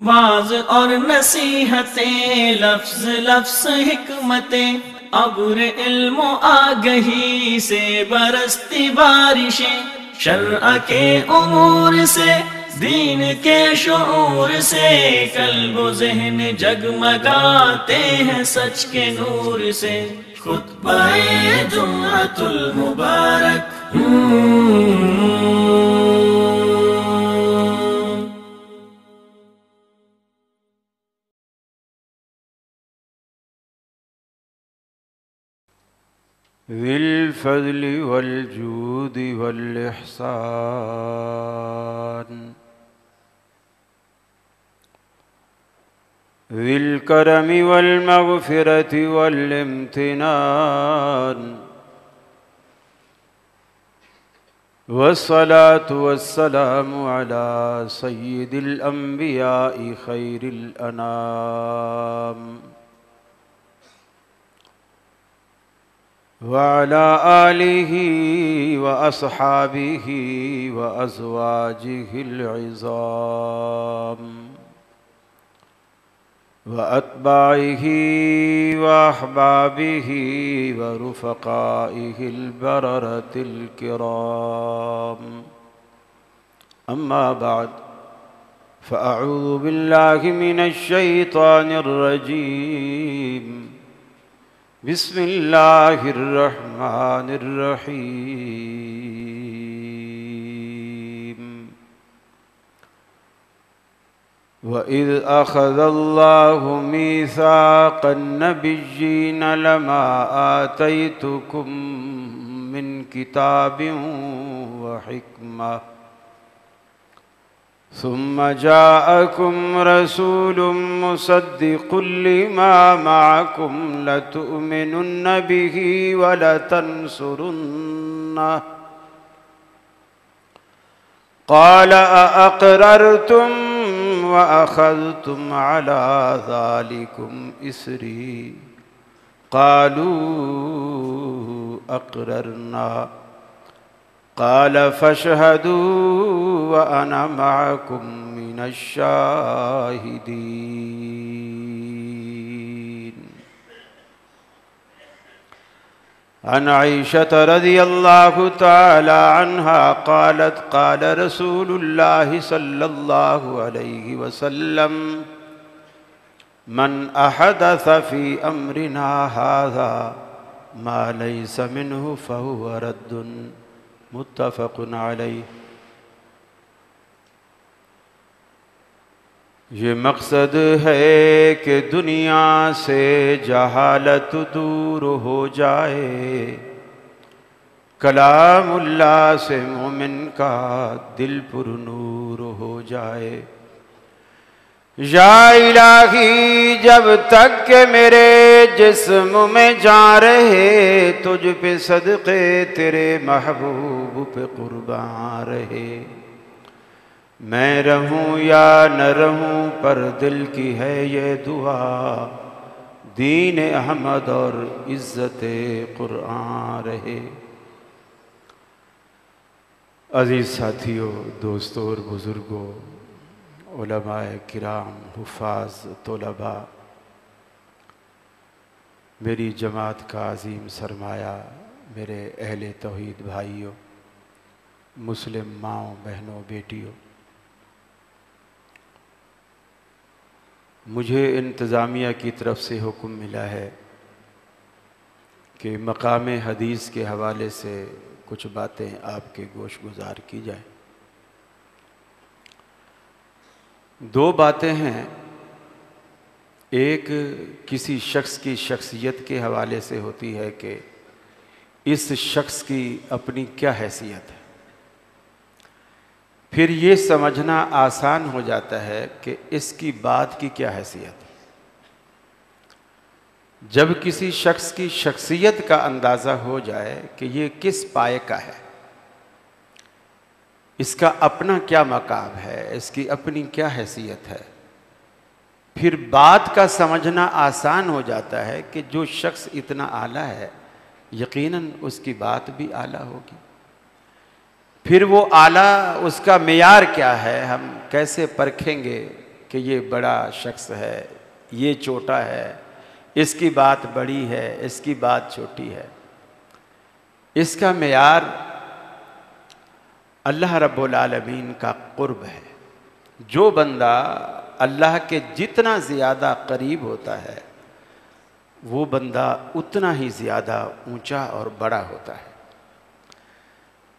Was और नसीहतें, लफ्ज लफ्ज हिकमतें, अब्र इल्म आगही से बरसती बारिशें, शरअ के उमूर से, दीन के शऊर से, कल्ब ज़हन जगमगाते हैं सच के नूर से। खुतबा-ए जुम्अतुल मुबारक। ज़िल फ़ज़्लि वल जूदि वल इहसान, ज़िल करमि वल मग़फ़िरति वल इम्तिनान, वस्सलातु वस्सलामु अला सय्यिदिल अंबियाइ खैरिल अनाम, व अला आलिहि व अस्हाबिहि व अज़वाजिहिल इज़ाम, व अत्बाइहि व अहबाबिहि व रुफ़क़ाइहिल बररतिल किराम। अम्मा बाद, फ़अऊज़ु बिल्लाहि मिनश शैतानिर रजीम। बिस्मिल्लाहिर्रहमानिर्रहीम। वइज़ अख़ज़ल्लाहु मीसाक़न नबिय्यीन लमा आतैतुकुम मिन किताबिन व हिक्मह, सुम्मा जाअकुम रसूलुम मुसद्दिक़ुल लिमा मअकुम लतुअमिनुन्न बिही व लतंसुरुन्नह, क़ाल अअक़ररतुम व अख़ज़्तुम अला ज़ालिकुम इस्री, क़ालू अक़ररना, क़ाल फ़शहदू व अना मअकुम मिनश शाहिदीन। अन आइशत रज़ियल्लाहु तआला अन्हा क़ालत क़ाल रसूलुल्लाहि सल्लल्लाहु अलैहि वसल्लम, मन अहदस फ़ी अम्रिना हाज़ा मा लैस मिन्हु फ़हुव रद्दुन। मुत्तफ़क़ुन अलैह। ये मकसद है कि दुनिया से जहालत दूर हो जाए, कलामुल्लाह से मोमिन का दिल पुरनूर हो जाए। या इलाही, जब तक के मेरे जिस्म में जान रहे, तुझ पे सदक़े तेरे महबूब पे कुर्बान रहे। मैं रहूं या न रहूं पर दिल की है ये दुआ, दीन अहमद और इज़्ज़त कुरान रहे। अज़ीज़ साथियों, दोस्तों और बुज़ुर्गों, उलमाए किराम, हुफ़ाज़, तलबा, मेरी जमात का अज़ीम सरमाया, मेरे अहले तौहीद भाइयों, मुस्लिम माँओं, बहनों, बेटियों, मुझे इंतज़ामिया की तरफ से हुक्म मिला है कि मकाम हदीस के हवाले से कुछ बातें आपके गोश गुजार की जाए। दो बातें हैं, एक किसी शख्स की शख्सियत के हवाले से होती है कि इस शख्स की अपनी क्या हैसियत है। फिर ये समझना आसान हो जाता है कि इसकी बात की क्या हैसियत है। जब किसी शख्स की शख्सियत का अंदाज़ा हो जाए कि ये किस पाए का है, इसका अपना क्या मकाम है, इसकी अपनी क्या हैसियत है, फिर बात का समझना आसान हो जाता है कि जो शख्स इतना आला है, यकीनन उसकी बात भी आला होगी। फिर वो आला, उसका मेयार क्या है, हम कैसे परखेंगे कि ये बड़ा शख्स है, ये छोटा है, इसकी बात बड़ी है, इसकी बात छोटी है। इसका मेयार अल्लाह रब्बुल आलमीन का कुर्ब है। जो बंदा अल्लाह के जितना ज़्यादा करीब होता है वो बंदा उतना ही ज़्यादा ऊंचा और बड़ा होता है।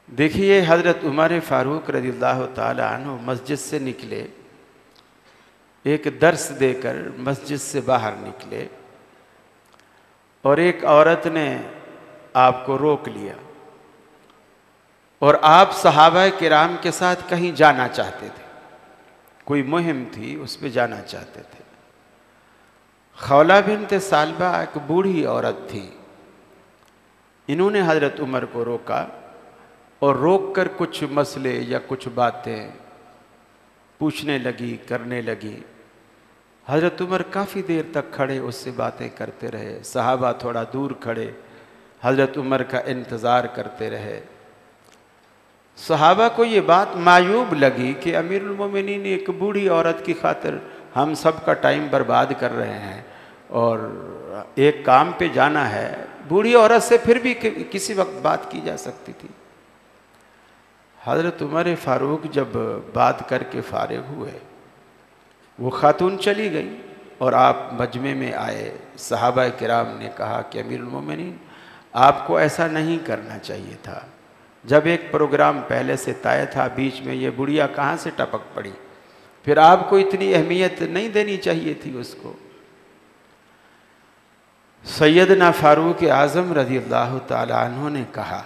देखिए हज़रत उमर फ़ारूक रज़ियल्लाहु ताला अन्हु मस्जिद से निकले, एक दर्स देकर मस्जिद से बाहर निकले और एक औरत ने आपको रोक लिया और आप सहाबा किराम के साथ कहीं जाना चाहते थे, कोई मुहिम थी उस पे जाना चाहते थे। खौला बिन्त सालबा एक बूढ़ी औरत थी। इन्होंने हज़रत उमर को रोका और रोककर कुछ मसले या कुछ बातें पूछने लगी, करने लगी। हज़रत उमर काफ़ी देर तक खड़े उससे बातें करते रहे। सहाबा थोड़ा दूर खड़े हज़रत उमर का इंतज़ार करते रहे। सहाबा को ये बात मायूब लगी कि अमीरुल मोमिनीन एक बूढ़ी औरत की खातिर हम सब का टाइम बर्बाद कर रहे हैं और एक काम पे जाना है। बूढ़ी औरत से फिर भी किसी वक्त बात की जा सकती थी। हज़रत उमर फ़ारूक जब बात करके फारिग हुए, वो खातून चली गई और आप मजमे में आए। सहाबा किराम ने कहा कि अमीरुल मोमिनीन आपको ऐसा नहीं करना चाहिए था। जब एक प्रोग्राम पहले से तय था, बीच में ये बुढ़िया कहाँ से टपक पड़ी, फिर आपको इतनी अहमियत नहीं देनी चाहिए थी उसको। सैयदना फ़ारूक आज़म रज़ियल्लाहु ताला अन्हु ने कहा,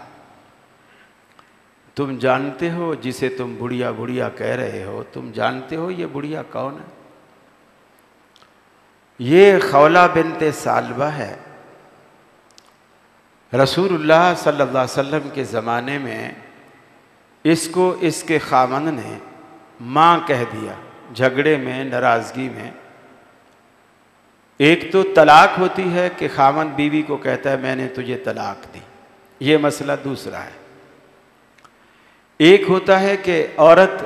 तुम जानते हो जिसे तुम बुढ़िया बुढ़िया कह रहे हो, तुम जानते हो ये बुढ़िया कौन है? ये खौला बिन्त सालबा है। रसूलुल्लाह सल्लल्लाहु अलैहि वसल्लम के ज़माने में इसको इसके खामन ने माँ कह दिया। झगड़े में, नाराज़गी में एक तो तलाक होती है कि खामन बीवी को कहता है मैंने तुझे तलाक दी, ये मसला दूसरा है। एक होता है कि औरत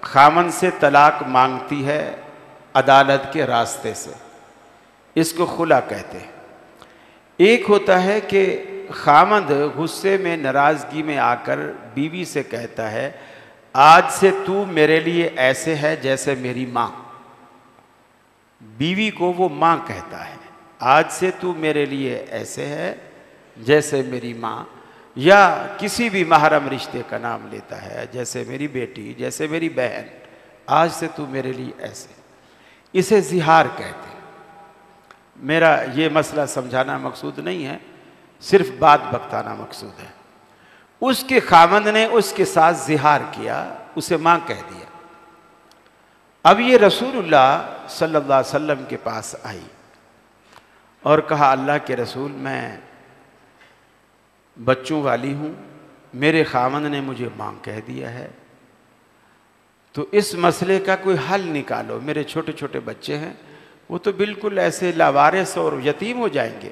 खामन से तलाक मांगती है अदालत के रास्ते से, इसको खुला कहते हैं। एक होता है कि खामद गुस्से में, नाराज़गी में आकर बीवी से कहता है आज से तू मेरे लिए ऐसे है जैसे मेरी माँ। बीवी को वो माँ कहता है, आज से तू मेरे लिए ऐसे है जैसे मेरी माँ। या किसी भी महरम रिश्ते का नाम लेता है, जैसे मेरी बेटी, जैसे मेरी बहन, आज से तू मेरे लिए ऐसे। इसे ज़िहार कहते हैं। मेरा ये मसला समझाना मकसूद नहीं है, सिर्फ बात बताना मकसूद है। उसके खामद ने उसके साथ ज़िहार किया, उसे माँ कह दिया। अब ये रसूलुल्लाह सल्लल्लाहु अलैहि वसल्लम के पास आई और कहा अल्लाह के रसूल, मैं बच्चों वाली हूँ, मेरे खामद ने मुझे माँ कह दिया है, तो इस मसले का कोई हल निकालो। मेरे छोटे छोटे बच्चे हैं, वो तो बिल्कुल ऐसे लावारिस और यतीम हो जाएंगे।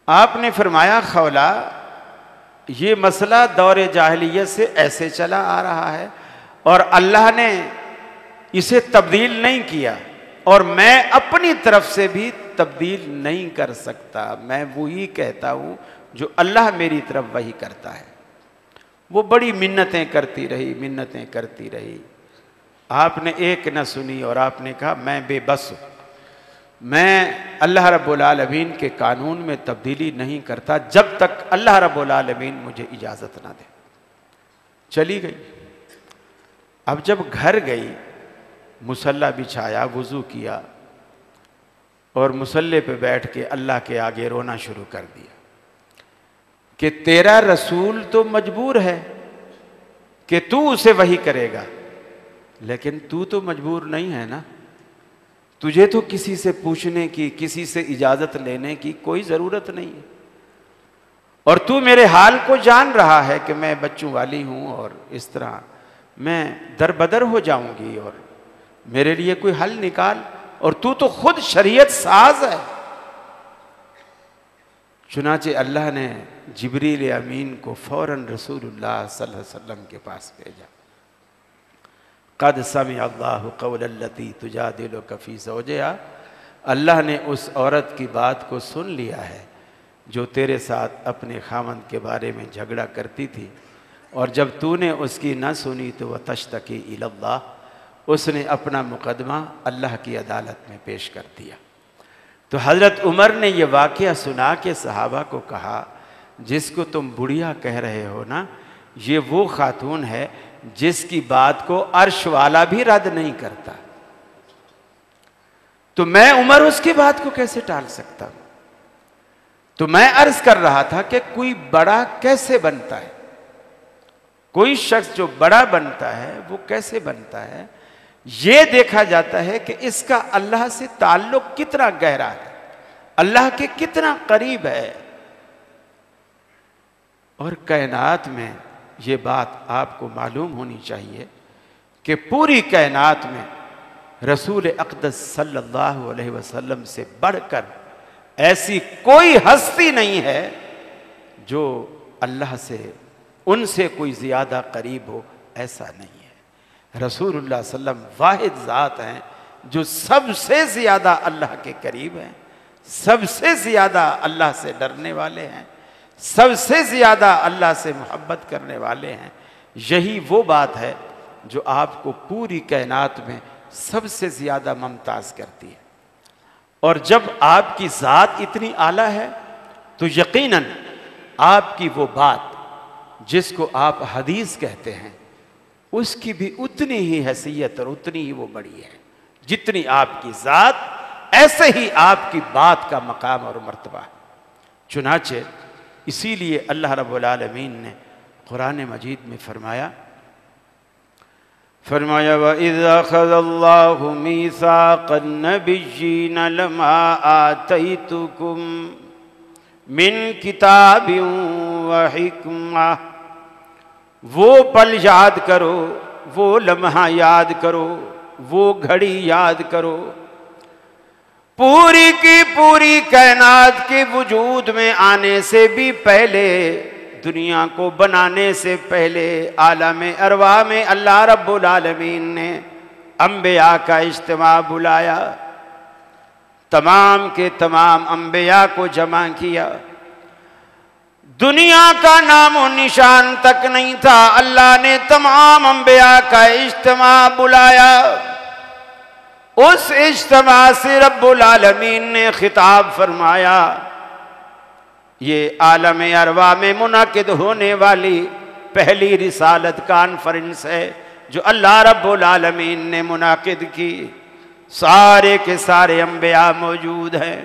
आपने फरमाया खौला, ये मसला दौरे जाहिलियत से ऐसे चला आ रहा है और अल्लाह ने इसे तब्दील नहीं किया और मैं अपनी तरफ से भी तब्दील नहीं कर सकता। मैं वही कहता हूँ जो अल्लाह मेरी तरफ वही करता है। वो बड़ी मिन्नतें करती रही, मिन्नतें करती रही। आपने एक न सुनी और आपने कहा मैं बेबस हूँ, मैं अल्लाह रब्बुल आलमीन के कानून में तब्दीली नहीं करता जब तक अल्लाह रब्बुल आलमीन मुझे इजाज़त ना दे। चली गई। अब जब घर गई, मुसल्ला बिछाया, वुज़ू किया और मुसल्ले पे बैठ के अल्लाह के आगे रोना शुरू कर दिया कि तेरा रसूल तो मजबूर है कि तू उसे वही करेगा, लेकिन तू तो मजबूर नहीं है ना। तुझे तो किसी से पूछने की, किसी से इजाज़त लेने की कोई ज़रूरत नहीं है और तू मेरे हाल को जान रहा है कि मैं बच्चों वाली हूँ और इस तरह मैं दरबदर हो जाऊंगी और मेरे लिए कोई हल निकाल, और तू तो खुद शरीयत साज है। चुनाचे अल्लाह ने जिब्रील अमीन को फौरन रसूलुल्लाह सल्लल्लाहु अलैहि वसल्लम के पास भेजा। क़द समी अल्लाहु क़ौलल्लती तुजादिलुका फ़ी ज़ौजिहा, अल्लाह ने उस औरत की बात को सुन लिया है जो तेरे साथ अपने खामंद के बारे में झगड़ा करती थी, और जब तूने उसकी न सुनी तो वह तश्तकी इलल्लाह, उसने अपना मुकदमा अल्लाह की अदालत में पेश कर दिया। तो हज़रत उमर ने यह वाक़या सुना के सहाबा को कहा, जिसको तुम बुढ़िया कह रहे हो ना, ये वो खातून है जिसकी बात को अर्श वाला भी रद्द नहीं करता, तो मैं उमर उसकी बात को कैसे टाल सकता हूं? तो मैं अर्ज कर रहा था कि कोई बड़ा कैसे बनता है, कोई शख्स जो बड़ा बनता है वो कैसे बनता है, ये देखा जाता है कि इसका अल्लाह से ताल्लुक कितना गहरा है, अल्लाह के कितना करीब है। और कायनात में ये बात आपको मालूम होनी चाहिए कि पूरी कायनात में रसूल अक़दस सल्लल्लाहु अलैहि वसल्लम से बढ़कर ऐसी कोई हस्ती नहीं है जो अल्लाह से, उनसे कोई ज़्यादा करीब हो, ऐसा नहीं है। रसूलुल्लाह सल्लम वाहिद ज़ात हैं जो सबसे ज़्यादा अल्लाह के करीब हैं, सबसे ज़्यादा अल्लाह से डरने वाले हैं, सबसे ज़्यादा अल्लाह से मोहब्बत करने वाले हैं। यही वो बात है जो आपको पूरी कायनात में सबसे ज़्यादा मुमताज़ करती है। और जब आपकी ज़ात इतनी आला है तो यकीनन आपकी वो बात जिसको आप हदीस कहते हैं उसकी भी उतनी ही हैसियत और उतनी ही वो बड़ी है। जितनी आपकी ज़ात ऐसे ही आपकी बात का मकाम और मर्तबा है। चुनाचे इसीलिए अल्लाह रब्बुल आलमीन ने कुरान मजीद में फरमाया व इज़ अख़ज़ल्लाहु मीसाक़न नबिय्यीन लमा आतैतुकुम मिन किताबिन व हिक्मा, वो पल याद करो, वो लम्हा याद करो, वो घड़ी याद करो, पूरी की पूरी कायनात के वजूद में आने से भी पहले, दुनिया को बनाने से पहले आलम अरवाह में अल्लाह रब्बुल आलमीन ने अंबिया का इज्तिमा बुलाया, तमाम के तमाम अंबिया को जमा किया। दुनिया का नामो निशान तक नहीं था, अल्लाह ने तमाम अंबिया का इज्तिमा बुलाया। उस इज्तिमा से रब्बुल आलमीन ने खिताब फरमाया, ये आलम अरवा में मुनाकिद होने वाली पहली रिसालत कॉन्फ्रेंस है जो अल्लाह रब्बुल आलमीन ने मुनाकिद की। सारे के सारे अंबिया मौजूद हैं।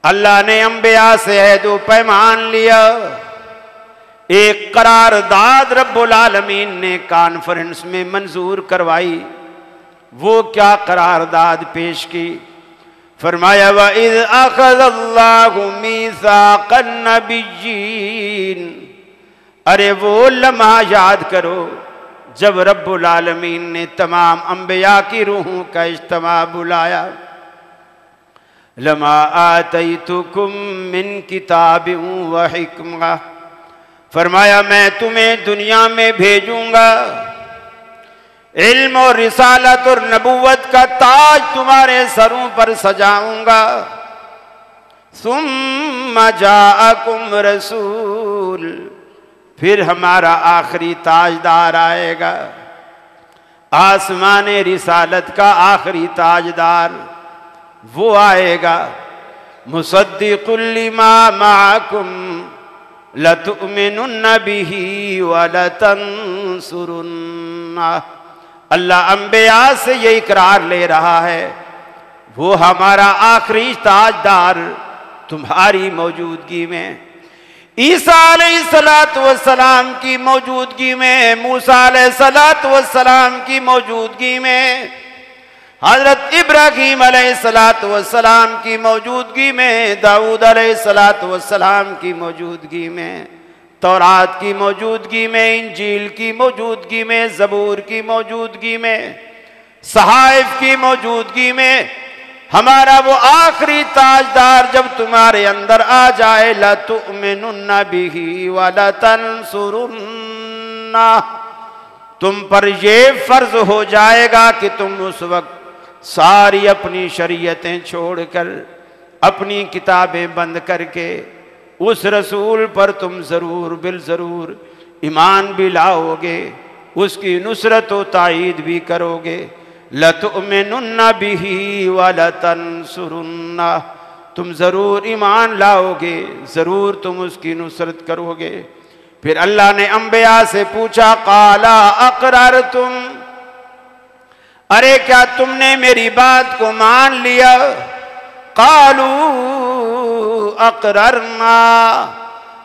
अल्लाह ने अंबिया से अहद पैमान लिया, एक करारदाद रब्बुल आलमीन ने कॉन्फ्रेंस में मंजूर करवाई। वो क्या करारदाद पेश की? फरमाया व इज़ अख़ज़ल्लाहु मीसाक़न नबिय्यीन, अरे वो लम्हा याद करो जब रब्बुल आलमीन ने तमाम अंबिया की रूहों का इज्तिमा बुलाया। लमा आतैतुकुम मिन किताबिन व हिक्मा, फरमाया मैं तुम्हें दुनिया में भेजूंगा, इल्म और रिसालत और नबुव्वत का ताज तुम्हारे सरों पर सजाऊंगा। सुम्मा जाअकुम रसूल, फिर हमारा आखिरी ताजदार आएगा, आसमान रिसालत का आखिरी ताजदार वो आएगा। मुसद्दिक़ुल लिमा माअकुम लतुमिनुन्न बिही व लतंसुरुन्ना, अल्लाह अंबिया से ये इकरार ले रहा है, वो हमारा आखिरी ताजदार तुम्हारी मौजूदगी में, ईसा अलैहिस्सलातु वस्सलाम की मौजूदगी में, मूसा अलैहिस्सलातु वस्सलाम की मौजूदगी में, हजरत इब्राहीम अलैहिस्सलातु वस्सलाम की मौजूदगी में, दाऊद अलैहिस्सलातु वस्सलाम की मौजूदगी में, तौरात की मौजूदगी में, इंजील की मौजूदगी में, ज़बूर की मौजूदगी में, सहाइफ की मौजूदगी में, हमारा वो आखिरी ताजदार जब तुम्हारे अंदर आ जाए, लतुमिनुन्न बिही व लतंसुरुन्ना, तुम पर ये फर्ज हो जाएगा कि तुम उस वक्त सारी अपनी शरीयतें छोड़कर, अपनी किताबें बंद करके उस रसूल पर तुम ज़रूर बिल ज़रूर ईमान भी लाओगे, उसकी नुसरत व ताईद भी करोगे। लतुमिनुन्ना बिही व लतंसुरुन्ना, तुम ज़रूर ईमान लाओगे, ज़रूर तुम उसकी नुसरत करोगे। फिर अल्लाह ने अंबिया से पूछा, काला अकरर तुम, अरे क्या तुमने मेरी बात को मान लिया? कालू अकररना,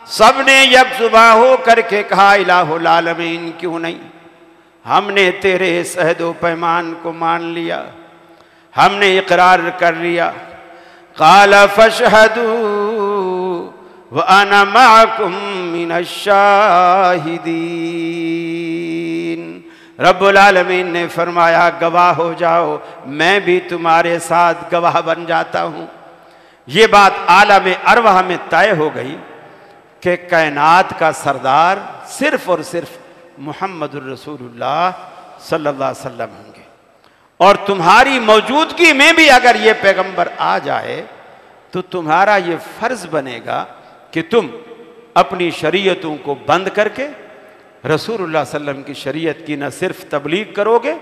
सबने यकजुबा हो करके कहा, इलाहुल आलमीन क्यों नहीं, हमने तेरे इस अहदो पैमान को मान लिया, हमने इकरार कर लिया। काला फशहदू व अना माकुम मिनश शाहिदीन, रब्बुल आलमीन ने फरमाया गवाह हो जाओ, मैं भी तुम्हारे साथ गवाह बन जाता हूँ। ये बात आलम अरवाह में तय हो गई कि कायनात का सरदार सिर्फ और सिर्फ मुहम्मदुर रसूलुल्लाह सल्लल्लाहु अलैहि वसल्लम होंगे, और तुम्हारी मौजूदगी में भी अगर ये पैगंबर आ जाए तो तुम्हारा ये फर्ज बनेगा कि तुम अपनी शरीयतों को बंद करके रसूलुल्लाह सल्लल्लाहु अलैहि वसल्लम की शरीयत की न सिर्फ तबलीग करोगे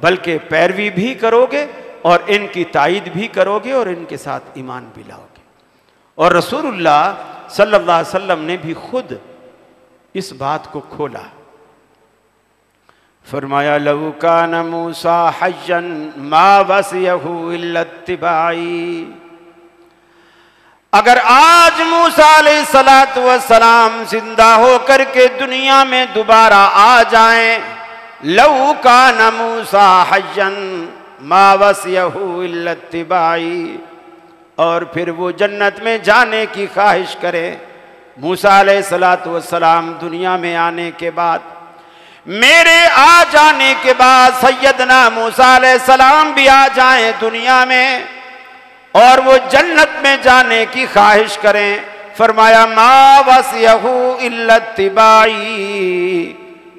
बल्कि पैरवी भी करोगे और इनकी ताईद भी करोगे और इनके साथ ईमान भी लाओगे। और रसूलुल्लाह सल्लल्लाहु अलैहि वसल्लम ने भी खुद इस बात को खोला, फरमाया लहू कान मूसा हय्यन मा वसियहु इल्ला इत्तिबाई, अगर आज मूसा अलैहिस्सलातु वस्सलाम जिंदा होकर के दुनिया में दोबारा आ जाएं, लहू कान मूसा हय्यन मा वसियहु इल्ला इत्तिबाई, और फिर वो जन्नत में जाने की ख्वाहिश करें। मूसा अलैहिस्सलातु वस्सलाम दुनिया में आने के बाद, मेरे आ जाने के बाद सैयदना मूसा अलैहिस्सलाम भी आ जाएं दुनिया में और वो जन्नत में जाने की ख्वाहिश करें, फरमाया मा वसियहु इल्ला इत्तिबाई,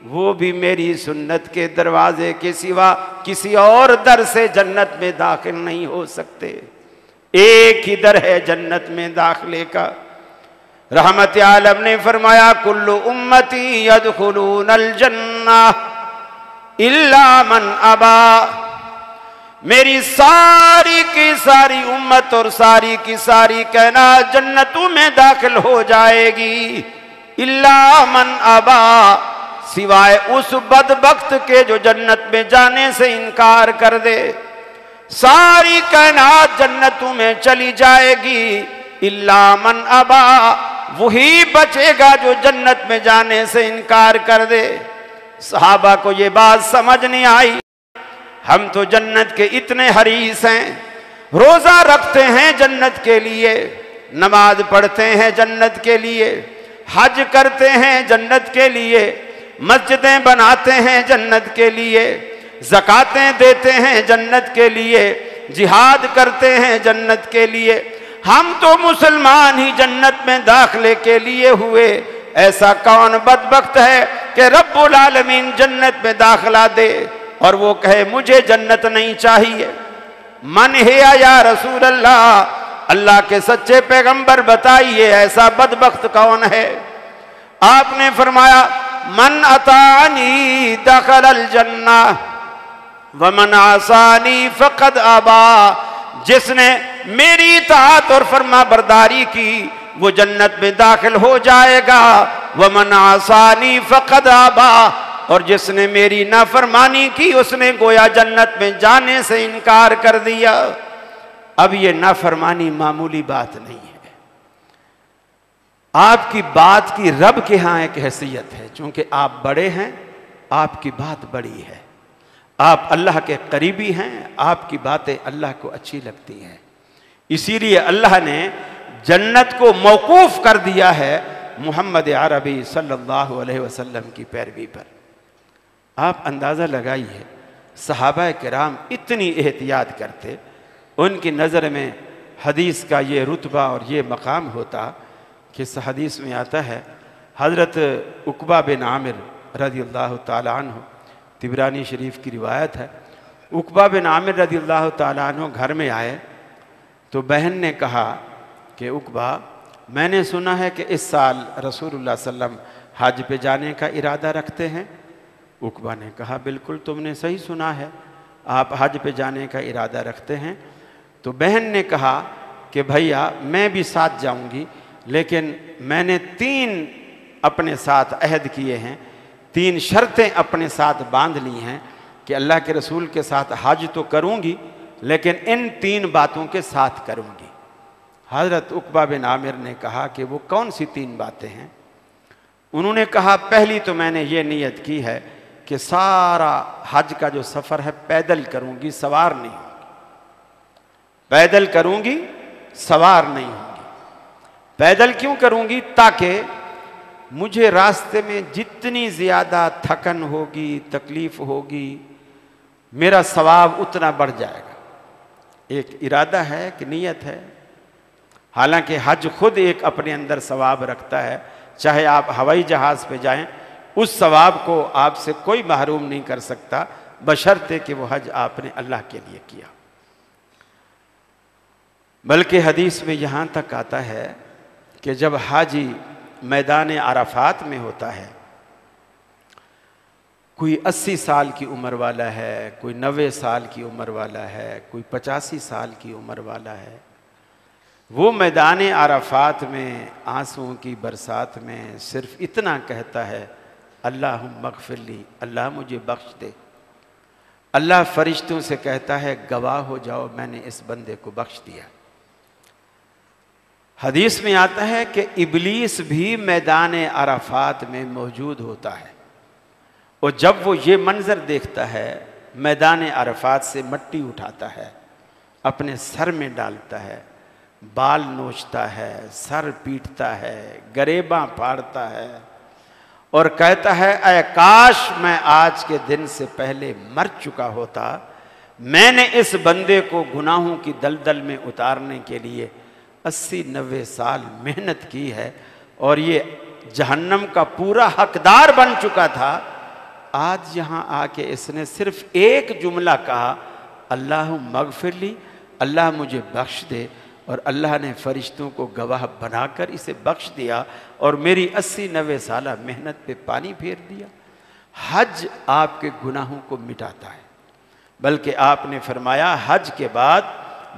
वो भी मेरी सुन्नत के दरवाजे के सिवा किसी और दर से जन्नत में दाखिल नहीं हो सकते। एक ही दर है जन्नत में दाखिले का। रहमत आलम ने फरमाया कुल्लु उम्मती यदखुलूनल जन्नह इल्ला मन अबा, मेरी सारी की सारी उम्मत और सारी की सारी कायनात जन्नतों में दाखिल हो जाएगी, इल्ला मन अबा, सिवाय उस बदबख्त के जो जन्नत में जाने से इनकार कर दे। सारी कायनात जन्नतों में चली जाएगी, इल्ला मन अबा, वही बचेगा जो जन्नत में जाने से इनकार कर दे। सहाबा को ये बात समझ नहीं आई, हम तो जन्नत के इतने हरीस हैं, रोजा रखते हैं जन्नत के लिए, नमाज पढ़ते हैं जन्नत के लिए, हज करते हैं जन्नत के लिए, मस्जिदें बनाते हैं जन्नत के लिए, ज़कातें देते हैं जन्नत के लिए, जिहाद करते हैं जन्नत के लिए। हम तो मुसलमान ही जन्नत में दाखिले के लिए हुए, ऐसा कौन बदबख्त है कि रब्बुल आलमीन जन्नत में दाखिला दे और वो कहे मुझे जन्नत नहीं चाहिए। मन है या रसूल अल्लाह, अल्लाह के सच्चे पैगंबर बताइए ऐसा बदबख्त कौन है? आपने फरमाया मन अतानी दखलल जन्नह व मन आसानी फकद अबा, जिसने मेरी इताअत और फरमा बरदारी की वो जन्नत में दाखिल हो जाएगा। व मन आसानी फकद अबा, और जिसने मेरी नाफरमानी की उसने गोया जन्नत में जाने से इनकार कर दिया। अब ये नाफरमानी मामूली बात नहीं है, आपकी बात की रब के यहाँ एक हैसियत है, चूंकि आप बड़े हैं आपकी बात बड़ी है, आप अल्लाह के करीबी हैं, आपकी बातें अल्लाह को अच्छी लगती हैं। इसीलिए अल्लाह ने जन्नत को मौकूफ कर दिया है मोहम्मद अरबी सल्लल्लाहु अलैहि वसल्लम की पैरवी पर। आप अंदाज़ा लगाइए, सहाबा किराम इतनी एहतियात करते, उनकी नज़र में हदीस का ये रुतबा और ये मकाम होता कि इस हदीस में आता है हज़रत उक़बा बिन आमिर रज़ियल्लाहु ताला अन्हु तिबरानी शरीफ की रिवायत है। उकबा बिन आमिर रज़ियल्लाहु ताला अन्हु घर में आए तो बहन ने कहा कि उकबा, मैंने सुना है कि इस साल रसूलुल्लाह सल्लम हज पे जाने का इरादा रखते हैं। उकबा ने कहा, बिल्कुल तुमने सही सुना है, आप हज पे जाने का इरादा रखते हैं। तो बहन ने कहा कि भैया मैं भी साथ जाऊंगी, लेकिन मैंने 3 अपने साथ अहद किए हैं, 3 शर्तें अपने साथ बांध ली हैं कि अल्लाह के रसूल के साथ हज तो करूंगी, लेकिन इन 3 बातों के साथ करूंगी। हज़रत उकबा बिन आमिर ने कहा कि वो कौन सी 3 बातें हैं? उन्होंने कहा, पहली तो मैंने ये नियत की है कि सारा हज का जो सफ़र है पैदल करूंगी, सवार नहीं होंगी। पैदल करूंगी, सवार नहीं होंगी। पैदल क्यों करूंगी? ताकि मुझे रास्ते में जितनी ज़्यादा थकन होगी, तकलीफ़ होगी, मेरा सवाब उतना बढ़ जाएगा। एक इरादा है कि नियत है। हालांकि हज खुद एक अपने अंदर सवाब रखता है, चाहे आप हवाई जहाज़ पे जाएं, उस सवाब को आपसे कोई महरूम नहीं कर सकता, बशर्ते कि वो हज आपने अल्लाह के लिए किया। बल्कि हदीस में यहाँ तक आता है कि जब हाजी मैदान अराफात में होता है, कोई 80 साल की उम्र वाला है, कोई 90 साल की उम्र वाला है, कोई 85 साल की उम्र वाला है, वो मैदान अराफात में आंसुओं की बरसात में सिर्फ इतना कहता है, अल्लाहुम्मा मग़फ़िरली, अल्लाह मुझे बख्श दे। अल्लाह फरिश्तों से कहता है, गवाह हो जाओ मैंने इस बंदे को बख्श दिया। हदीस में आता है कि इब्लीस भी मैदान अराफात में मौजूद होता है, और जब वो ये मंजर देखता है, मैदान अराफात से मिट्टी उठाता है, अपने सर में डालता है, बाल नोचता है, सर पीटता है, गरेबां फाड़ता है और कहता है, ऐ काश मैं आज के दिन से पहले मर चुका होता। मैंने इस बंदे को गुनाहों की दलदल में उतारने के लिए 80-90 साल मेहनत की है, और ये जहन्नम का पूरा हकदार बन चुका था। आज यहाँ आके इसने सिर्फ एक जुमला कहा, अल्लाहुम्मा मग़फ़िरली, अल्लाह मुझे बख्श दे, और अल्लाह ने फरिश्तों को गवाह बनाकर इसे बख्श दिया और मेरी 80-90 साल मेहनत पे पानी फेर दिया। हज आपके गुनाहों को मिटाता है। बल्कि आपने फरमाया, हज के बाद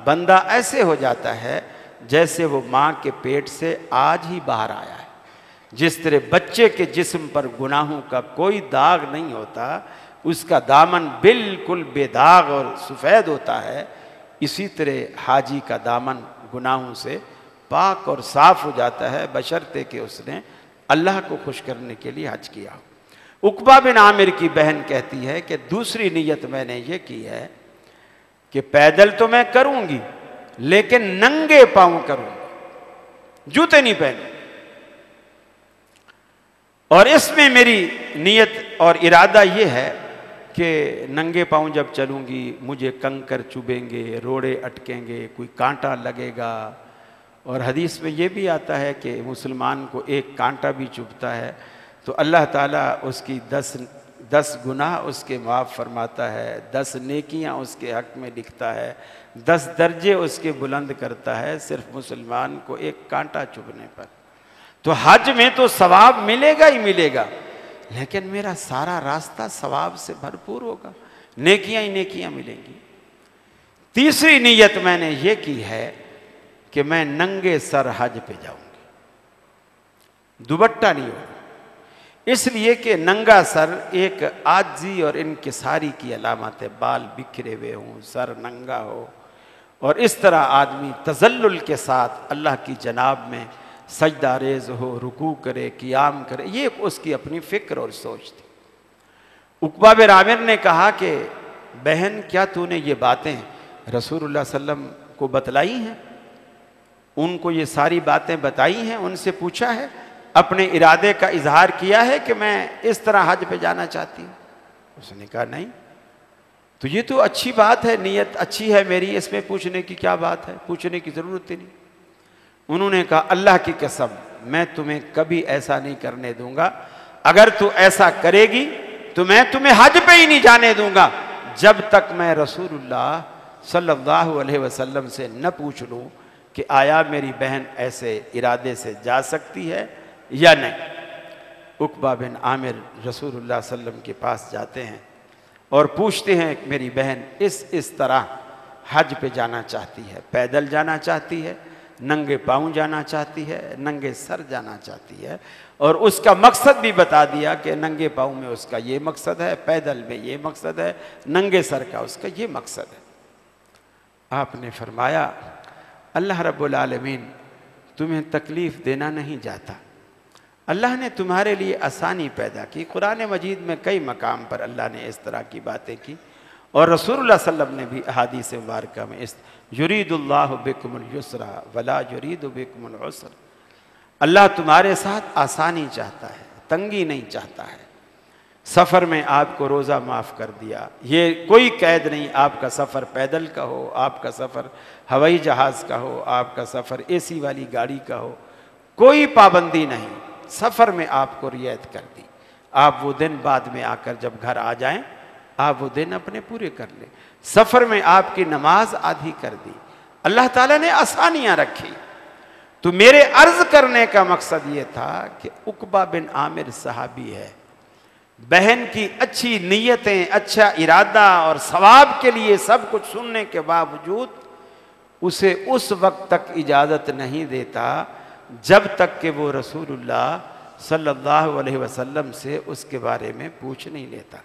बंदा ऐसे हो जाता है जैसे वो माँ के पेट से आज ही बाहर आया है। जिस तरह बच्चे के जिस्म पर गुनाहों का कोई दाग नहीं होता, उसका दामन बिल्कुल बेदाग और सफ़ेद होता है, इसी तरह हाजी का दामन गुनाहों से पाक और साफ हो जाता है, बशर्ते कि उसने अल्लाह को खुश करने के लिए हज किया। उकबा बिन आमिर की बहन कहती है कि दूसरी नीयत मैंने ये की है कि पैदल तो मैं करूंगी, लेकिन नंगे पांव करूंगा, जूते नहीं पहने। और इसमें मेरी नीयत और इरादा ये है कि नंगे पांव जब चलूंगी मुझे कंकर चुभेंगे, रोड़े अटकेंगे, कोई कांटा लगेगा। और हदीस में ये भी आता है कि मुसलमान को एक कांटा भी चुभता है तो अल्लाह ताला उसकी 10 गुनाह उसके माफ़ फरमाता है, 10 नेकियां उसके हक़ में लिखता है, 10 दर्जे उसके बुलंद करता है, सिर्फ मुसलमान को एक कांटा चुभने पर। तो हज में तो सवाब मिलेगा ही मिलेगा, लेकिन मेरा सारा रास्ता सवाब से भरपूर होगा, नेकियां ही नेकियां मिलेंगी। तीसरी नीयत मैंने ये की है कि मैं नंगे सर हज पे जाऊंगी, दुपट्टा नहीं होगा, इसलिए कि नंगा सर एक आजी और इनकिसारी की अलामत है। बाल बिखरे हुए हों, सर नंगा हो, और इस तरह आदमी तजल्लुल के साथ अल्लाह की जनाब में सजदा रेज़ हो, रुकू करे, क़ियाम करे, ये उसकी अपनी फ़िक्र और सोच थी। उकबा बिन आमिर ने कहा कि बहन, क्या तूने ये बातें रसूलुल्लाह सल्लम को बतलाई हैं? उनको ये सारी बातें बताई हैं, उनसे पूछा है, अपने इरादे का इजहार किया है कि मैं इस तरह हज पे जाना चाहती हूँ? उसने कहा नहीं। तो ये तो अच्छी बात है, नीयत अच्छी है मेरी, इसमें पूछने की क्या बात है, पूछने की ज़रूरत ही नहीं। उन्होंने कहा, अल्लाह की कसम मैं तुम्हें कभी ऐसा नहीं करने दूंगा, अगर तू ऐसा करेगी तो मैं तुम्हें हज पे ही नहीं जाने दूंगा जब तक मैं रसूलुल्लाह सल्लल्लाहु अलैहि वसल्लम से न पूछ लूं कि आया मेरी बहन ऐसे इरादे से जा सकती है या नहीं। उकबा बिन आमिर रसूलुल्लाह सल्लम के पास जाते हैं और पूछते हैं कि मेरी बहन इस तरह हज पे जाना चाहती है, पैदल जाना चाहती है, नंगे पाँव जाना चाहती है, नंगे सर जाना चाहती है, और उसका मकसद भी बता दिया कि नंगे पाँव में उसका ये मकसद है, पैदल में ये मकसद है, नंगे सर का उसका ये मकसद है। आपने फरमाया अल्लाह रब्बुल आलमीन तुम्हें तकलीफ़ देना नहीं चाहता, अल्लाह ने तुम्हारे लिए आसानी पैदा की। कुरान मजीद में कई मकाम पर अल्लाह ने इस तरह की बातें की और रसूलुल्लाह सल्लल्लाहु अलैहि वसल्लम ने भी अहादीस मुबारका में इस युरीदुल्लाहु बिकुमुल युस्रा वला युरीदु बिकुमुल उसर, अल्लाह तुम्हारे साथ आसानी चाहता है, तंगी नहीं चाहता है। सफ़र में आपको रोज़ा माफ़ कर दिया, ये कोई कैद नहीं, आपका सफ़र पैदल का हो, आपका सफ़र हवाई जहाज़ का हो, आपका सफ़र एसी वाली गाड़ी का हो, कोई पाबंदी नहीं, सफ़र में आपको रियायत कर दी। आप वो दिन बाद में आकर जब घर आ जाएं, आप वो दिन अपने पूरे कर लें। सफ़र में आपकी नमाज आधी कर दी, अल्लाह ताला ने आसानियाँ रखी। तो मेरे अर्ज़ करने का मकसद ये था कि उकबा बिन आमिर सहाबी है, बहन की अच्छी नीयतें, अच्छा इरादा और सवाब के लिए सब कुछ सुनने के बावजूद उसे उस वक्त तक इजाज़त नहीं देता जब तक कि वो रसूलुल्लाह सल्लल्लाहु अलैहि वसल्लम से उसके बारे में पूछ नहीं लेता।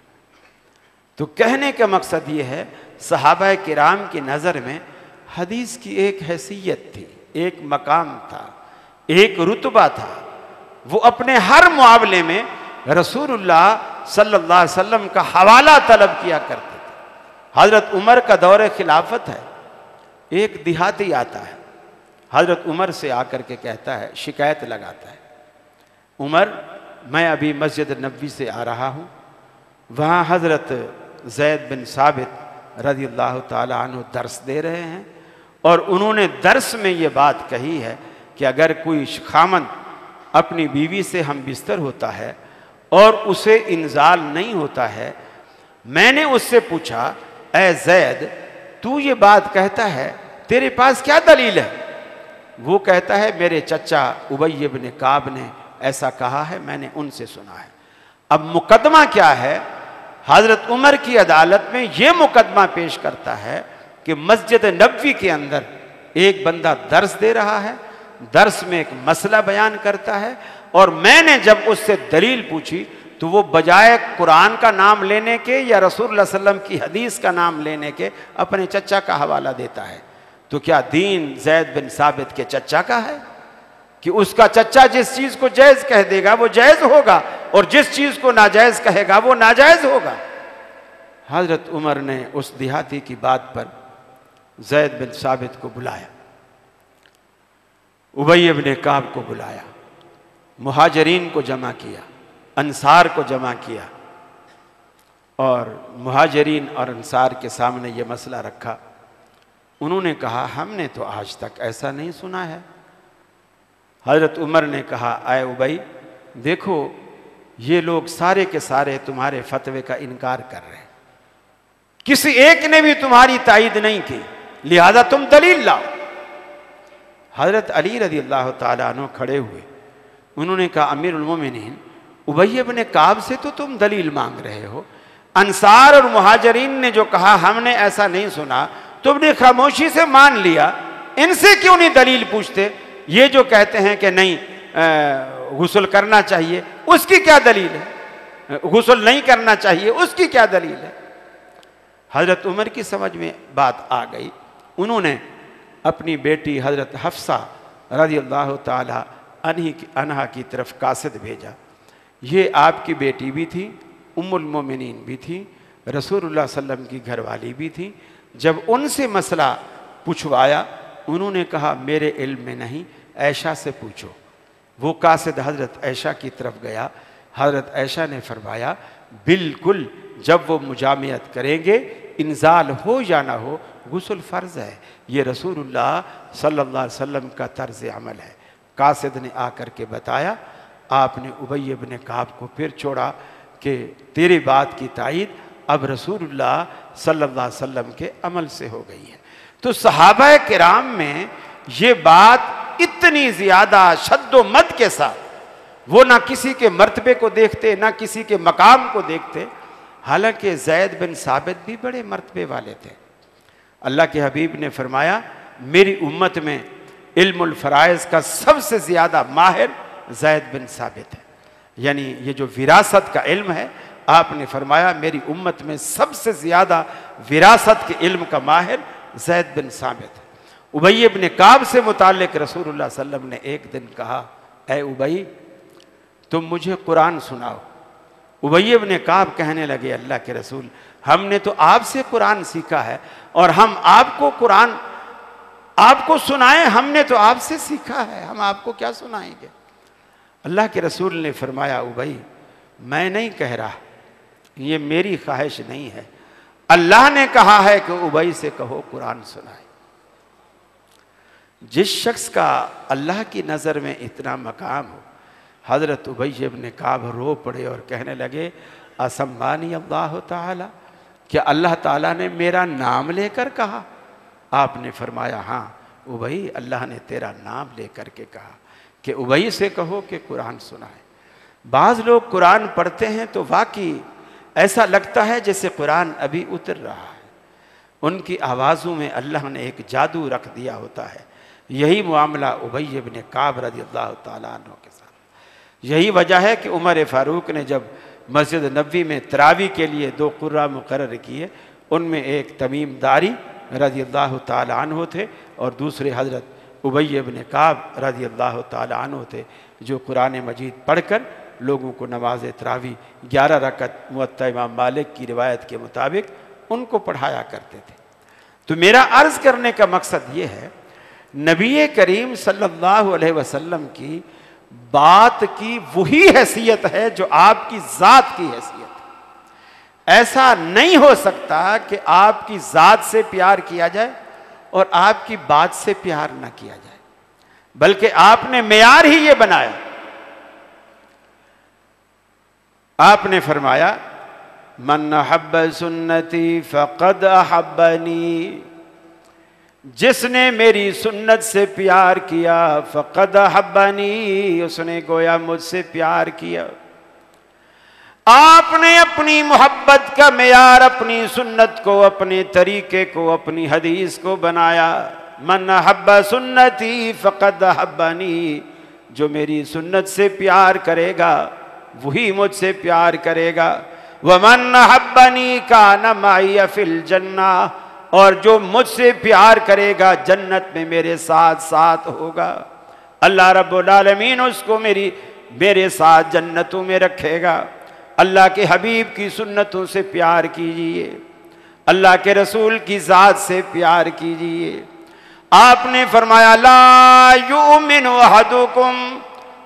तो कहने का मकसद ये है, सहाबा किराम की नज़र में हदीस की एक हैसियत थी, एक मकाम था, एक रुतबा था। वो अपने हर मुआवले में रसूलुल्लाह सल्लल्लाहु अलैहि वसल्लम का हवाला तलब किया करते थे। हज़रत उमर का दौर खिलाफत है, एक देहाती आता है, हज़रत उमर से आकर के कहता है, शिकायत लगाता है, उमर मैं अभी मस्जिद नबवी से आ रहा हूँ, वहाँ हज़रत ज़ैद बिन साबित रज़ियल्लाहु ताला अन्हु दर्स दे रहे हैं और उन्होंने दर्स में ये बात कही है कि अगर कोई खामन अपनी बीवी से हम बिस्तर होता है और उसे इंजाल नहीं होता है, मैंने उससे पूछा ऐ ज़ैद तू ये बात कहता है, तेरे पास क्या दलील है? वो कहता है मेरे चचा उबय इब्न काब ने ऐसा कहा है, मैंने उनसे सुना है। अब मुकदमा क्या है? हज़रत उमर की अदालत में ये मुकदमा पेश करता है कि मस्जिद नबवी के अंदर एक बंदा दर्स दे रहा है, दर्स में एक मसला बयान करता है और मैंने जब उससे दलील पूछी तो वो बजाय कुरान का नाम लेने के या रसूलुल्लाह सल्लल्लाहु अलैहि वसल्लम की हदीस का नाम लेने के अपने चचा का हवाला देता है। तो क्या दीन ज़ैद बिन साबित के चचा का है कि उसका चचा जिस चीज़ को जायज़ कह देगा वो जायज़ होगा और जिस चीज़ को नाजायज़ कहेगा वो नाजायज़ होगा? हज़रत उमर ने उस देहाती की बात पर ज़ैद बिन साबित को बुलाया, उबय इब्न काब को बुलाया, मुहाजिरीन को जमा किया, अंसार को जमा किया और मुहाजिरीन और अंसार के सामने ये मसला रखा। उन्होंने कहा हमने तो आज तक ऐसा नहीं सुना है। हज़रत उमर ने कहा आए उबई, देखो ये लोग सारे के सारे तुम्हारे फतवे का इनकार कर रहे हैं, किसी एक ने भी तुम्हारी तायीद नहीं की, लिहाजा तुम दलील लाओ। हज़रत अली रज़ियल्लाहु ताला अन्हु खड़े हुए, उन्होंने कहा अमीरुल मोमिनीन उबय इब्न काब से तो तुम दलील मांग रहे हो, अंसार और मुहाजिरीन ने जो कहा हमने ऐसा नहीं सुना, तुमने खामोशी से मान लिया, इनसे क्यों नहीं दलील पूछते? ये जो कहते हैं कि नहीं गुस्ल करना चाहिए, उसकी क्या दलील है? गुस्ल नहीं करना चाहिए, उसकी क्या दलील है? हज़रत उमर की समझ में बात आ गई। उन्होंने अपनी बेटी हज़रत हफ्सा रज़ियल्लाहु ताला अन्हा की तरफ कासिद भेजा। ये आपकी बेटी भी थी, उम्मुल मोमिनीन भी थी, रसूलुल्लाह सल्लल्लाहु अलैहि वसल्लम की घरवाली भी थी। जब उनसे मसला पूछवाया, उन्होंने कहा मेरे इल्म में नहीं, ऐशा से पूछो। वो कासिद हज़रत ऐशा की तरफ गया। हज़रत ऐशा ने फरमाया बिल्कुल, जब वो मुजामियत करेंगे, इंजाल हो या ना हो, गुस्ल फ़र्ज़ है। ये रसूलुल्लाह सल्लल्लाहु अलैहि वसल्लम का तर्ज़ अमल है। कासिद ने आकर के बताया, आपने उबय इब्न काब को फिर छोड़ा कि तेरी बात की तायीद अब रसूलुल्लाह सल्लल्लाहु अलैहि वसल्लम के अमल से हो गई है। तो सहाबा किराम में ये बात इतनी ज़्यादा शद्दो मद के साथ, वो ना किसी के मर्तबे को देखते ना किसी के मकाम को देखते। हालांकि ज़ैद बिन साबित भी बड़े मर्तबे वाले थे। अल्लाह के हबीब ने फरमाया मेरी उम्मत में इल्मुल फ़राइज़ का सबसे ज़्यादा माहिर ज़ैद बिन साबित है। यानी ये जो विरासत का इल्म है, आपने फरमाया मेरी उम्मत में सबसे ज़्यादा विरासत के इल्म का माहिर ज़ैद बिन साबित है। उबई इब्न काब से मुताल्लिक़ रसूलुल्लाह सल्लल्लाहु अलैहि वसल्लम ने एक दिन कहा, ऐ उबई तुम मुझे कुरान सुनाओ। उबई इब्न काब कहने लगे, अल्लाह के रसूल हमने तो आपसे कुरान सीखा है और हम आपको कुरान आपको सुनाएं, हमने तो आपसे सीखा है, हम आपको क्या सुनाएंगे। अल्लाह के रसूल ने फरमाया, उबई मैं नहीं कह रहा, ये मेरी ख्वाहिश नहीं है, अल्लाह ने कहा है कि उबई से कहो कुरान सुनाए। जिस शख्स का अल्लाह की नज़र में इतना मकाम हो, हज़रत उबई इब्न काब रो पड़े और कहने लगे, असम्मानी अल्लाह ताला, क्या अल्लाह ताला ने मेरा नाम लेकर कहा। आपने फरमाया, हाँ उबई अल्लाह ने तेरा नाम लेकर के कहा कि उबई से कहो कि कुरान सुनाए। बाज़ लोग कुरान पढ़ते हैं तो वाकई ऐसा लगता है जैसे कुरान अभी उतर रहा है। उनकी आवाज़ों में अल्लाह ने एक जादू रख दिया होता है। यही मामला उबई इब्न काब रज़ियल्लाहु ताला अन्हु के साथ। यही वजह है कि उमर फ़ारूक ने जब मस्जिद नबवी में तरावी के लिए 2 कुर्रा मुकर्रर किए, उनमें एक तमीम दारी रज़ियल्लाहु ताला अन्हु थे और दूसरे हज़रत उबई इब्न काब रज़ियल्लाहु ताला अन्हु थे, जो कुरान मजीद पढ़कर लोगों को नमाज तरावी 11 रकत मुअत्ता इमाम मालिक की रिवायत के मुताबिक उनको पढ़ाया करते थे। तो मेरा अर्ज़ करने का मकसद ये है, नबी करीम सल्लल्लाहु अलैहि वसल्लम की बात की वही हैसियत है जो आपकी ज़ात की हैसियत है। ऐसा नहीं हो सकता कि आपकी ज़ात से प्यार किया जाए और आपकी बात से प्यार ना किया जाए, बल्कि आपने मेयार ही ये बनाया। आपने फरमाया, मन अहब्ब सुन्नती फ़क़द अहब्बनी, जिसने मेरी सुन्नत से प्यार किया फ़क़द अहब्बनी, उसने गोया मुझसे प्यार किया। आपने अपनी मोहब्बत का मेयार अपनी सुन्नत को, अपने तरीके को, अपनी हदीस को बनाया। मन अहब्ब सुन्नती फ़क़द अहब्बनी, जो मेरी सुन्नत से प्यार करेगा वही मुझसे प्यार करेगा। वमन अहब्बनी कान माई फिल जन्ना, और जो मुझसे प्यार करेगा जन्नत में मेरे साथ साथ होगा। अल्लाह रब्बुल आलमीन उसको मेरे साथ जन्नतों में रखेगा। अल्लाह के हबीब की सुन्नतों से प्यार कीजिए, अल्लाह के रसूल की ज़ात से प्यार कीजिए। आपने फरमाया, ला युमिनु अहदुकुम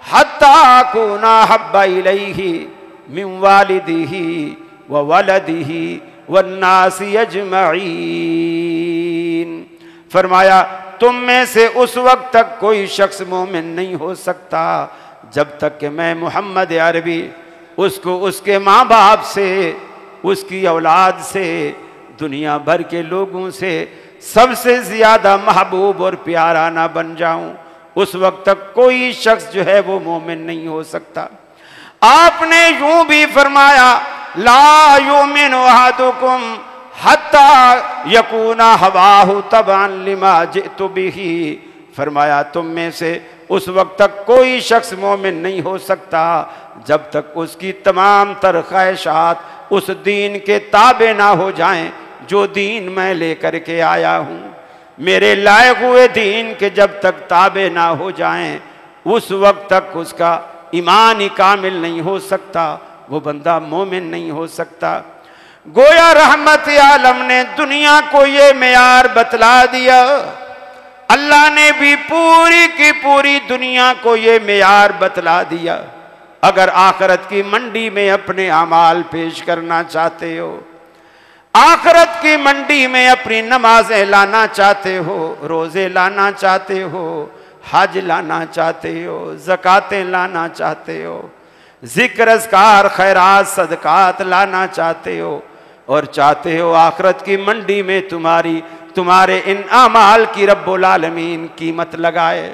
हत्ता अकूना हब्बा इलैहि मिन वालिदिही व वलदिही वन्नासी अजमईन। फरमाया, तुम में से उस वक्त तक कोई शख्स मोमिन नहीं हो सकता जब तक कि मैं मोहम्मद अरबी उसको उसके माँ बाप से, उसकी औलाद से, दुनिया भर के लोगों से सबसे ज़्यादा महबूब और प्यारा ना बन जाऊं। उस वक्त तक कोई शख्स जो है वो मोमिन नहीं हो सकता। आपने यूं भी फरमाया, ला युमिनु अहदुकुम हत्ता यकूना हवाहु तबअन लिमा जितु बिही। फरमाया, तुम में से उस वक्त तक कोई शख्स मोमिन नहीं हो सकता जब तक उसकी तमाम तर ख्वाहिशात उस दीन के ताबे ना हो जाएं जो दीन मैं लेकर के आया हूँ। मेरे लाए हुए दीन के जब तक ताबे ना हो जाएं, उस वक्त तक उसका ईमान ही कामिल नहीं हो सकता, वो बंदा मोमिन नहीं हो सकता। गोया रहमत आलम ने दुनिया को ये मेयार बतला दिया। अल्लाह ने भी पूरी की पूरी दुनिया को ये मेयार बतला दिया। अगर आखिरत की मंडी में अपने अमाल पेश करना चाहते हो, आखिरत की मंडी में अपनी नमाजें लाना चाहते हो, रोज़े लाना चाहते हो, हज लाना चाहते हो, ज़कातें लाना चाहते हो, जिक्र अज़कार खैरात सदकात लाना चाहते हो और चाहते हो आखिरत की मंडी में तुम्हारे इन अमाल की रब्बुल आलमीन कीमत लगाए,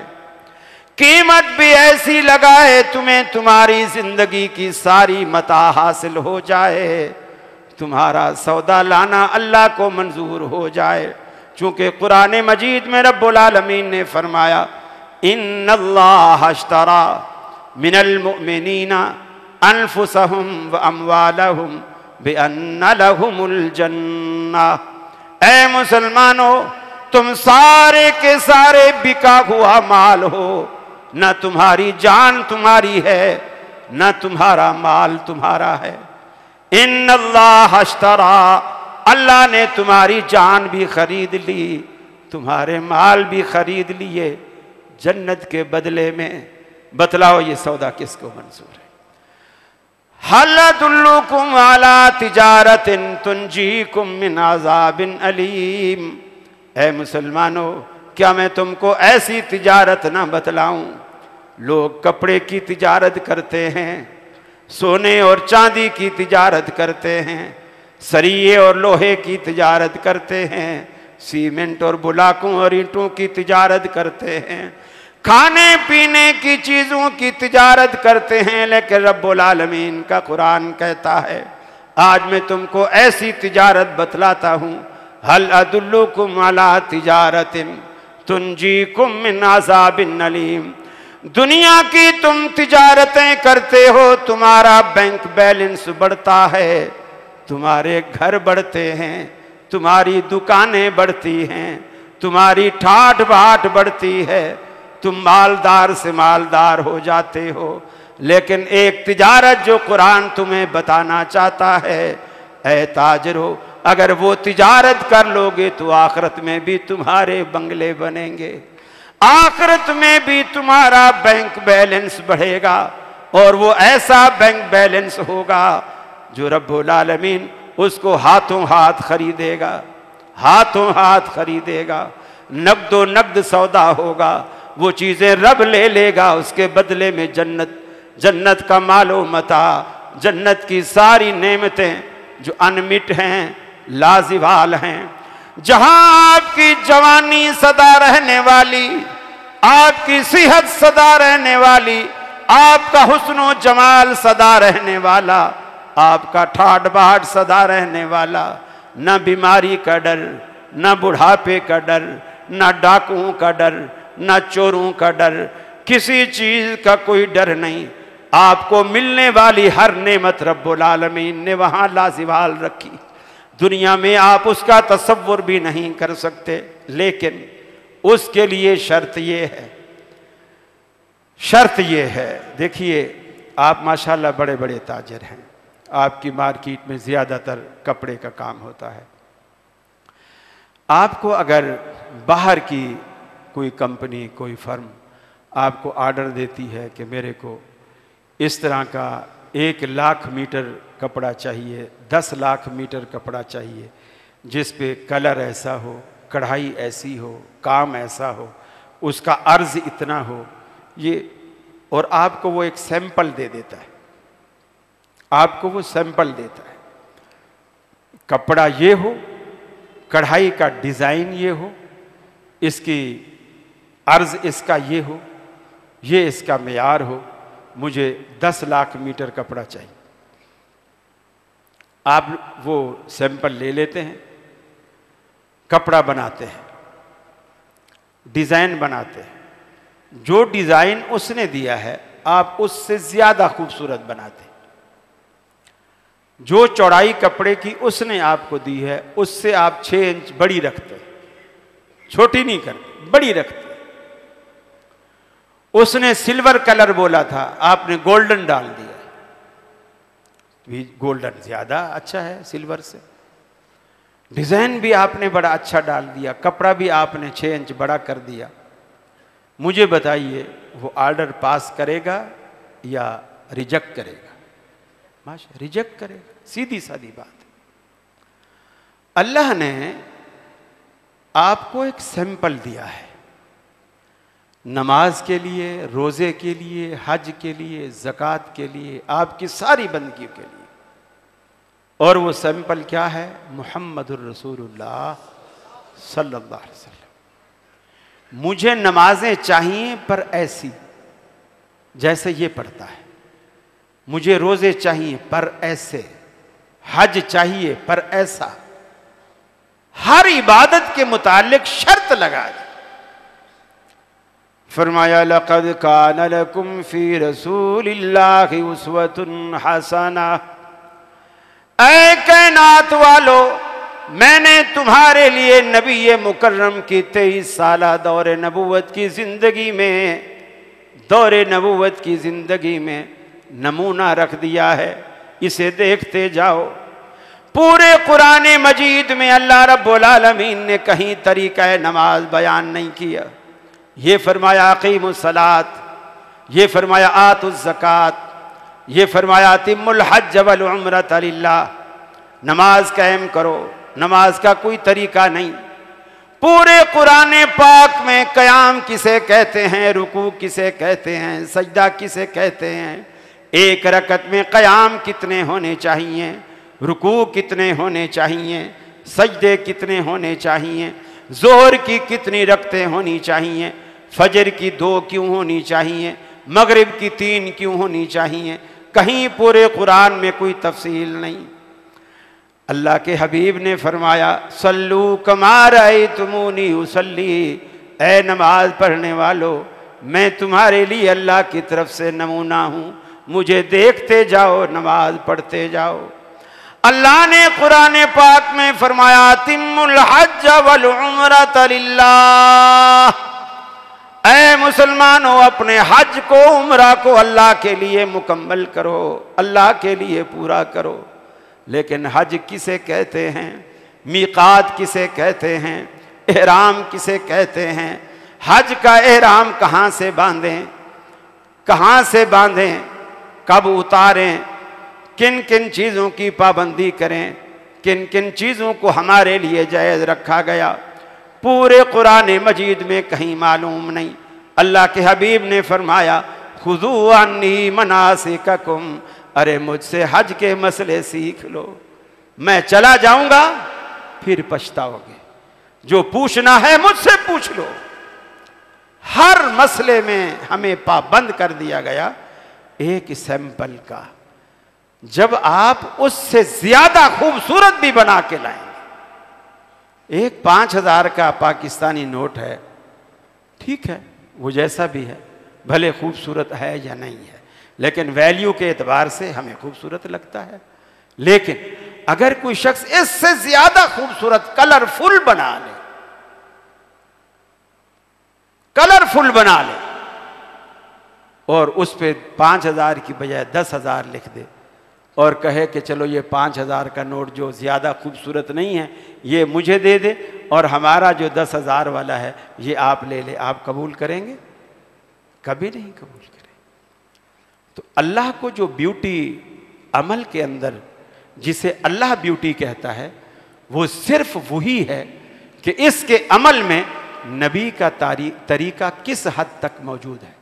कीमत भी ऐसी लगाए तुम्हें तुम्हारी जिंदगी की सारी मता हासिल हो जाए, तुम्हारा सौदा लाना अल्लाह को मंजूर हो जाए। चूंकि कुरान मजीद में रब्बुल आलमीन ने फरमाया इन्नल्लाह अश्तरा मिनल मुमिनीना अनफुसहुम व अमवालहुम बिअन्ना लहुमुल जन्नह। ऐ मुसलमानों, तुम सारे के सारे बिका हुआ माल हो, न तुम्हारी जान तुम्हारी है न तुम्हारा माल तुम्हारा है। इन्नल्लाह अश्तरा, अल्लाह ने तुम्हारी जान भी खरीद ली, तुम्हारे माल भी खरीद लिए जन्नत के बदले में। बतलाओ ये सौदा किसको मंजूर है? हल अदुल्लुकुम अला तिजारतिन तुंजीकुम मिन अज़ाबिन अलीम। ऐ मुसलमानों, क्या मैं तुमको ऐसी तिजारत ना बतलाऊं? लोग कपड़े की तिजारत करते हैं, सोने और चांदी की तिजारत करते हैं, सरिये और लोहे की तिजारत करते हैं, सीमेंट और बुलाकों और ईंटों की तिजारत करते हैं, खाने पीने की चीजों की तिजारत करते हैं। लेकिन रब्बुल आलमीन का कुरान कहता है आज मैं तुमको ऐसी तिजारत बतलाता हूं, हल अदुल्लुकुम अला तिजारतिन तुंजीकुम मिन अज़ाबिन अलीम। दुनिया की तुम तिजारतें करते हो, तुम्हारा बैंक बैलेंस बढ़ता है, तुम्हारे घर बढ़ते हैं, तुम्हारी दुकानें बढ़ती हैं, तुम्हारी ठाठ बाट बढ़ती है, तुम मालदार से मालदार हो जाते हो। लेकिन एक तिजारत जो कुरान तुम्हें बताना चाहता है, ऐ ताजरो, अगर वो तिजारत कर लोगे तो आखिरत में भी तुम्हारे बंगले बनेंगे, आखिरत में भी तुम्हारा बैंक बैलेंस बढ़ेगा और वो ऐसा बैंक बैलेंस होगा जो रब्बुल आलमीन उसको हाथों हाथ खरीदेगा, हाथों हाथ खरीदेगा, नगदो नगद सौदा होगा। वो चीजें रब ले लेगा, उसके बदले में जन्नत, जन्नत का मालो मता, जन्नत की सारी नेमतें जो अनमिट हैं, लाजिवाल हैं, जहां आपकी जवानी सदा रहने वाली, आपकी सेहत सदा रहने वाली, आपका हुस्नो जमाल सदा रहने वाला, आपका ठाट बाट सदा रहने वाला, न बीमारी का डर, न बुढ़ापे का डर, न डाकुओं का डर, न चोरों का डर, किसी चीज का कोई डर नहीं। आपको मिलने वाली हर नेमत रब्बुल आलमीन ने वहां लाजिवाल रखी, दुनिया में आप उसका तसव्वुर भी नहीं कर सकते। लेकिन उसके लिए शर्त ये है, शर्त ये है, देखिए आप माशाल्लाह बड़े बड़े ताजिर हैं, आपकी मार्केट में ज़्यादातर कपड़े का काम होता है। आपको अगर बाहर की कोई कंपनी, कोई फर्म आपको ऑर्डर देती है कि मेरे को इस तरह का 1 लाख मीटर कपड़ा चाहिए, 10 लाख मीटर कपड़ा चाहिए, जिस पे कलर ऐसा हो, कढ़ाई ऐसी हो, काम ऐसा हो, उसका अर्ज इतना हो, ये, और आपको वो एक सैंपल दे देता है, आपको वो सैंपल देता है, कपड़ा ये हो, कढ़ाई का डिज़ाइन ये हो, इसकी अर्ज इसका ये हो, ये इसका मेयार हो, मुझे 10 लाख मीटर कपड़ा चाहिए। आप वो सैंपल ले लेते हैं, कपड़ा बनाते हैं, डिज़ाइन बनाते हैं, जो डिज़ाइन उसने दिया है आप उससे ज़्यादा खूबसूरत बनाते हैं, जो चौड़ाई कपड़े की उसने आपको दी है उससे आप 6 इंच बड़ी रखते हैं, छोटी नहीं करते, बड़ी रखते। उसने सिल्वर कलर बोला था, आपने गोल्डन डाल दिया, भी गोल्डन ज्यादा अच्छा है सिल्वर से। डिजाइन भी आपने बड़ा अच्छा डाल दिया, कपड़ा भी आपने 6 इंच बड़ा कर दिया। मुझे बताइए वो ऑर्डर पास करेगा या रिजेक्ट करेगा? माशा रिजेक्ट करेगा, सीधी सादी बात। अल्लाह ने आपको एक सैंपल दिया है, नमाज के लिए, रोज़े के लिए, हज के लिए, ज़कात के लिए, आपकी सारी बंदगी के लिए। और वो सैंपल क्या है? मुहम्मदुर रसूलुल्लाह सल्लल्लाहु अलैहि वसल्लम। मुझे नमाजें चाहिए पर ऐसी जैसे ये पढ़ता है, मुझे रोज़े चाहिए पर ऐसे, हज चाहिए पर ऐसा। हर इबादत के मुतालिक शर्त लगा दी। फरमाया लक़द कान लकुम फ़ी रसूलिल्लाहि उस्वतुन हसना। ऐ कायनात वालो, मैंने तुम्हारे लिए नबी मुकर्रम की 23 साला दौरे नबूवत की जिंदगी में, दौरे नबूवत की जिंदगी में नमूना रख दिया है, इसे देखते जाओ। पूरे कुरान मजीद में अल्लाह रब्बुल आलमीन ने कहीं तरीका नमाज बयान नहीं किया। ये फरमाया अक़ीमुस सलात, ये फरमाया आतुज़ ज़कात, ये फरमाया अतिम्मुल हज्ज वल उम्रत लिल्लाह। नमाज कायम करो, नमाज का कोई तरीका नहीं। पूरे कुरान पाक में क़याम किसे कहते हैं, रुकू किसे कहते हैं, सजदा किसे कहते हैं, एक रकत में क़याम कितने होने चाहिए, रुकू कितने होने चाहिए, सजदे कितने होने चाहिए, ज़ोहर की कितनी रकतें होनी चाहिए, फजर की 2 क्यों होनी चाहिए, मगरिब की 3 क्यों होनी चाहिए, कहीं पूरे कुरान में कोई तफसील नहीं। अल्लाह के हबीब ने फरमाया सल्लू कमा रअयतुमूनी उसल्ली। ऐ नमाज पढ़ने वालों, मैं तुम्हारे लिए अल्लाह की तरफ से नमूना हूँ, मुझे देखते जाओ, नमाज पढ़ते जाओ। अल्लाह ने कुरान पाक में फरमाया तिम्मुल हज्ज वल उम्रत लिल्लाह। ऐ मुसलमानों, अपने हज को, उम्रा को अल्लाह के लिए मुकम्मल करो, अल्लाह के लिए पूरा करो। लेकिन हज किसे कहते हैं, मीकात किसे कहते हैं, एहराम किसे कहते हैं, हज का एहराम कहाँ से बांधें, कहाँ से बांधें, कब उतारें, किन किन चीज़ों की पाबंदी करें, किन किन चीज़ों को हमारे लिए जायज़ रखा गया, पूरे कुरान मजीद में कहीं मालूम नहीं। अल्लाह के हबीब ने फरमाया खुज़ू अन्नी मनासिककुम, अरे मुझसे हज के मसले सीख लो, मैं चला जाऊंगा फिर पछताओगे, जो पूछना है मुझसे पूछ लो। हर मसले में हमें पाबंद कर दिया गया एक सैंपल का। जब आप उससे ज्यादा खूबसूरत भी बना के लाएंगे, एक 5000 का पाकिस्तानी नोट है, ठीक है, वो जैसा भी है, भले खूबसूरत है या नहीं है, लेकिन वैल्यू के एतबार से हमें खूबसूरत लगता है। लेकिन अगर कोई शख्स इससे ज्यादा खूबसूरत कलरफुल बना ले, कलरफुल बना ले, और उस पे 5000 की बजाय 10,000 लिख दे और कहे कि चलो ये 5000 का नोट जो ज़्यादा खूबसूरत नहीं है ये मुझे दे दे और हमारा जो 10,000 वाला है ये आप ले ले, आप कबूल करेंगे? कभी नहीं कबूल करेंगे। तो अल्लाह को जो ब्यूटी अमल के अंदर, जिसे अल्लाह ब्यूटी कहता है, वो सिर्फ वही है कि इसके अमल में नबी का तरीका किस हद तक मौजूद है।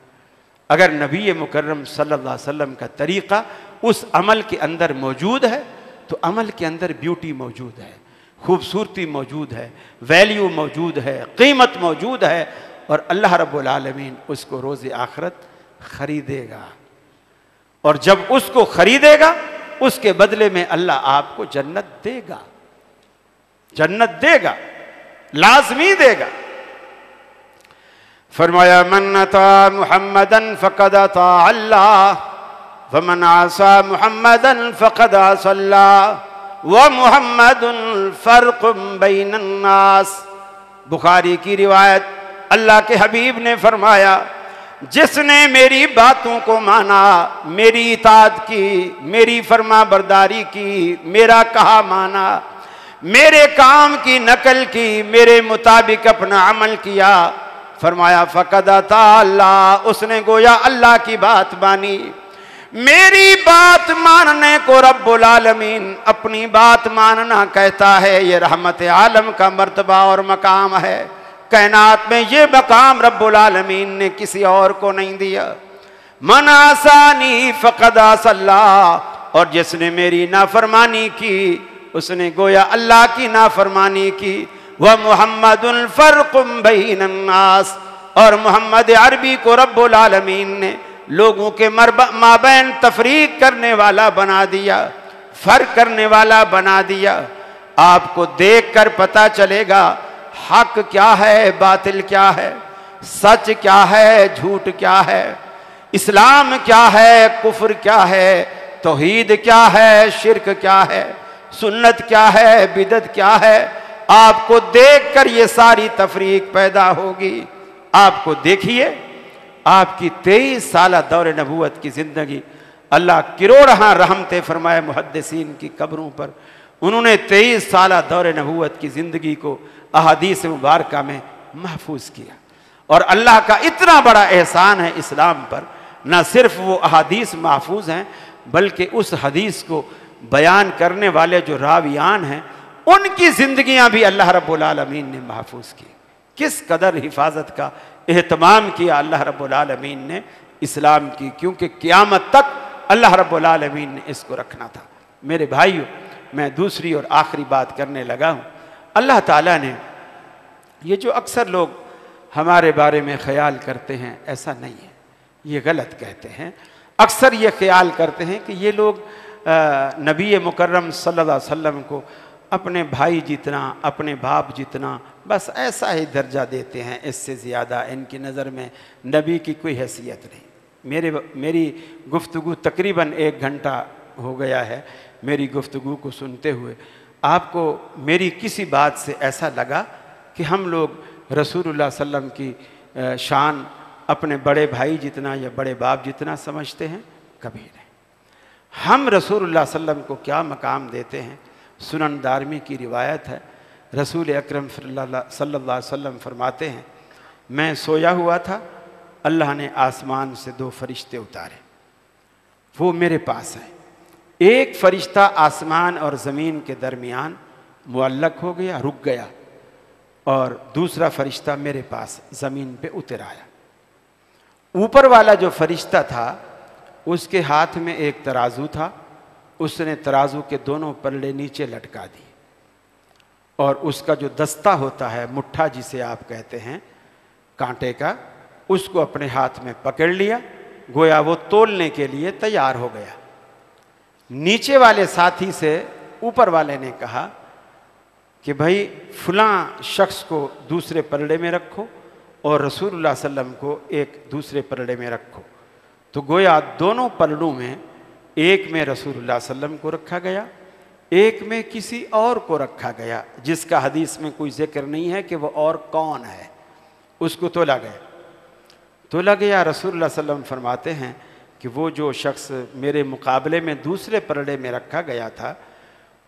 अगर नबी मुकर्रम सल्लल्लाहु अलैहि वसल्लम का तरीका उस अमल के अंदर मौजूद है तो अमल के अंदर ब्यूटी मौजूद है, खूबसूरती मौजूद है, वैल्यू मौजूद है, कीमत मौजूद है, और अल्लाह रब्बुल आलमीन उसको रोज़े आखिरत खरीदेगा। और जब उसको खरीदेगा उसके बदले में अल्लाह आपको जन्नत देगा, जन्नत देगा, लाजमी देगा। फरमाया मन अता मुहम्मदन फक़द अता अल्लाह वमन आसा मुहम्मदन फक़द असल्लाह व मुहम्मदुन फ़र्क़ुम बैनन नास। बुखारी की रिवायत, अल्लाह के हबीब ने फरमाया जिसने मेरी बातों को माना, मेरी इताअत की, मेरी फरमा बरदारी की, मेरा कहा माना, मेरे काम की नकल की, मेरे मुताबिक अपना अमल किया, फरमाया फ़क़द अता अल्लाह, उसने गोया अल्लाह की बात मानी। मेरी बात मानने को रब्बुल आलमीन अपनी बात मानना कहता है, ये रहमत आलम का मर्तबा और मकाम है। कायनात में ये मकाम रब्बुल आलमीन ने किसी और को नहीं दिया। मन आसानी फ़क़द आसल्लाह, और जिसने मेरी नाफरमानी की उसने गोया अल्लाह की नाफरमानी की। वह मुहम्मदुल फ़र्क़ुम बैनन नास, और मोहम्मद अरबी को रब्बुल आलमीन ने लोगों के माबैन तफरीक करने वाला बना दिया, फ़र्क करने वाला बना दिया। आपको देखकर पता चलेगा हक क्या है, बातिल क्या है, सच क्या है, झूठ क्या है, इस्लाम क्या है, कुफ्र क्या है, तौहीद क्या है, शिर्क क्या है, सुन्नत क्या है, बिदत क्या है। आपको देखकर ये सारी तफरीक पैदा होगी। आपको देखिए, आपकी 23 साल दौर नबूवत की ज़िंदगी, अल्लाह करोड़ों रहमतें फरमाए मुहद्दिसीन की कब्रों पर। उन्होंने 23 साल दौर नबूवत की ज़िंदगी को अहादीस मुबारका में महफूज किया। और अल्लाह का इतना बड़ा एहसान है इस्लाम पर, न सिर्फ वो अहादीस महफूज हैं बल्कि उस हदीस को बयान करने वाले जो रावियान हैं उनकी ज़िंदगियां भी अल्लाह रब्बुल आलमीन ने महफूज की। किस कदर हिफाजत का एहतमाम किया अल्लाह रब्बुल आलमीन ने इस्लाम की, क्योंकि क़यामत तक अल्लाह रब्बुल आलमीन ने इसको रखना था। मेरे भाइयों, मैं दूसरी और आखिरी बात करने लगा हूँ। अल्लाह ताला ने ये जो अक्सर लोग हमारे बारे में ख्याल करते हैं, ऐसा नहीं है, ये गलत कहते हैं। अक्सर ये ख्याल करते हैं कि ये लोग नबी मुकर्रम सल्लल्लाहु अलैहि वसल्लम को अपने भाई जितना, अपने बाप जितना, बस ऐसा ही दर्जा देते हैं, इससे ज़्यादा इनकी नज़र में नबी की कोई हैसियत नहीं। मेरी गुफ्तगू तकरीबन 1 घंटा हो गया है मेरी गुफ्तगू को सुनते हुए। आपको मेरी किसी बात से ऐसा लगा कि हम लोग रसूलुल्लाह सल्लम की शान अपने बड़े भाई जितना या बड़े बाप जितना समझते हैं? कभी नहीं। हम रसूलुल्लाह सल्लम को क्या मकाम देते हैं? सुनन दारमी की रिवायत है, रसूल अकरम सल्लल्लाहु अलैहि वसल्लम फरमाते हैं, मैं सोया हुआ था, अल्लाह ने आसमान से 2 फरिश्ते उतारे, वो मेरे पास है। एक फरिश्ता आसमान और ज़मीन के दरमियान मुअल्लक हो गया, रुक गया, और दूसरा फरिश्ता मेरे पास ज़मीन पे उतर आया। ऊपर वाला जो फरिश्ता था उसके हाथ में एक तराजू था, उसने तराजू के दोनों पल्ले नीचे लटका दिए और उसका जो दस्ता होता है, मुट्ठा जिसे आप कहते हैं कांटे का, उसको अपने हाथ में पकड़ लिया, गोया वो तोलने के लिए तैयार हो गया। नीचे वाले साथी से ऊपर वाले ने कहा कि भाई फलां शख्स को दूसरे पलड़े में रखो और रसूलुल्लाह सल्लम को एक दूसरे पलड़े में रखो। तो गोया दोनों पलड़ों में, एक में रसूलुल्लाह सल्लम को रखा गया, एक में किसी और को रखा गया, जिसका हदीस में कोई जिक्र नहीं है कि वो और कौन है। उसको तोला गया। रसूलुल्लाह सल्लम फरमाते हैं कि वो जो शख्स मेरे मुकाबले में दूसरे पलड़े में रखा गया था,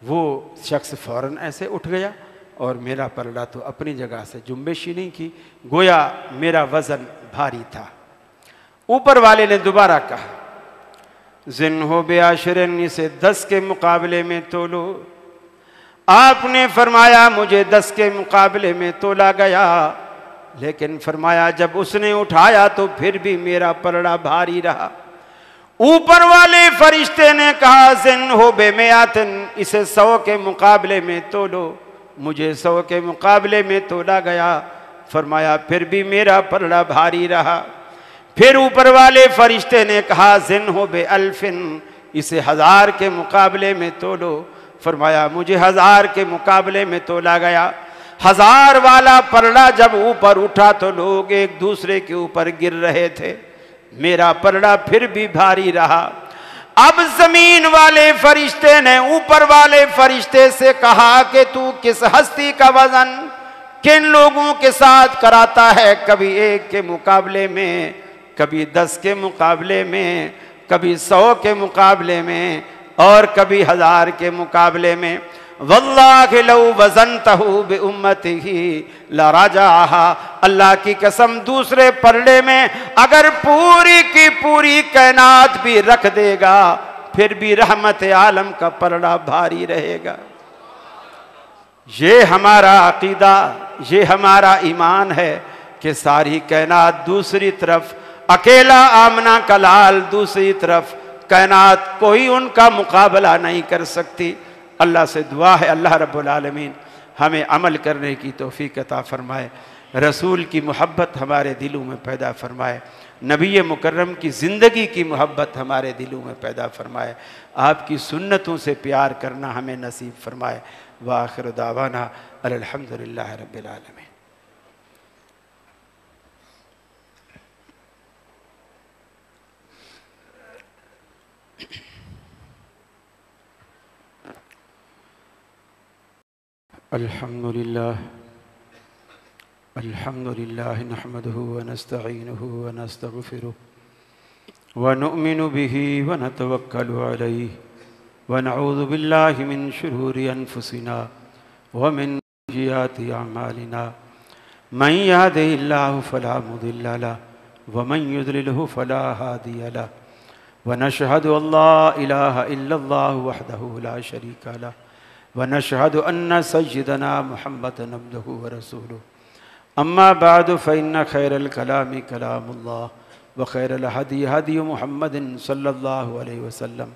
वो शख्स फ़ौरन ऐसे उठ गया और मेरा पलड़ा तो अपनी जगह से जुम्बिश ही नहीं की, गोया मेरा वज़न भारी था। ऊपर वाले ने दोबारा कहा, जिन हो बेआशरन, इसे 10 के मुकाबले में तोलो। आपने फरमाया मुझे 10 के मुकाबले में तोला गया, लेकिन फरमाया जब उसने उठाया तो फिर भी मेरा पलड़ा भारी रहा। ऊपर वाले फरिश्ते ने कहा, जिन हो बेमियातन, इसे 100 के मुकाबले में तोलो। मुझे 100 के मुकाबले में तोला गया, फरमाया फिर भी मेरा पलड़ा भारी रहा। फिर ऊपर वाले फरिश्ते ने कहा, जिन हो बे अल्फिन, इसे 1000 के मुकाबले में तोलो। फरमाया मुझे 1000 के मुकाबले में तोला गया। 1000 वाला पलड़ा जब ऊपर उठा तो लोग एक दूसरे के ऊपर गिर रहे थे, मेरा पलड़ा फिर भी भारी रहा। अब जमीन वाले फरिश्ते ने ऊपर वाले फरिश्ते से कहा कि तू किस हस्ती का वजन किन लोगों के साथ कराता है? कभी 1 के मुकाबले में, कभी 10 के मुकाबले में, कभी 100 के मुकाबले में और कभी 1000 के मुकाबले में। वल्लाहि लौ वज़नतहु बिउम्मतिही लरजाहा, अल्लाह की कसम दूसरे पलड़े में अगर पूरी की पूरी कायनात भी रख देगा फिर भी रहमत आलम का पलड़ा भारी रहेगा। ये हमारा अकीदा, ये हमारा ईमान है कि सारी कायनात दूसरी तरफ, अकेला आमना का लाल दूसरी तरफ, कायनात कोई उनका मुकाबला नहीं कर सकती। अल्लाह से दुआ है अल्लाह रब्बुल आलमीन हमें अमल करने की तौफीक अता फरमाए, रसूल की मोहब्बत हमारे दिलों में पैदा फरमाए, नबी मुकर्रम की ज़िंदगी की मोहब्बत हमारे दिलों में पैदा फरमाए, आपकी सुन्नतों से प्यार करना हमें नसीब फरमाए। व आखिर दावाना अल्हम्दुलिल्लाहि रब्बिल आलमीन। अल्हम्दुलिल्लाह अल्हम्दुलिल्लाह नहमदुहु व नस्तईनुहु व नस्तगफिरुह व नुअमिनु बिही व नतवक्कलु अलैहि व नऊज़ु बिल्लाहि मिन शुरूरि अनफुसिना व मिन सय्यिआति अअमालिना मन यहदिहिल्लाहु फला मुदिल्ल लहु व मन युद्लिलहु फला हादिय लहु व नशहदु अल्ला इलाहा इल्लल्लाहु वहदहु ला शरीका लहु व नशहदु अन्न सय्यिदना मुहम्मदन अब्दुहु व रसूलुहु अम्मा बादु फ़इन्न खैरल कलामि कलामुल्लाह व खैरल हदी हदी मुहम्मदिन सल्लल्लाहु अलैहि वसल्लम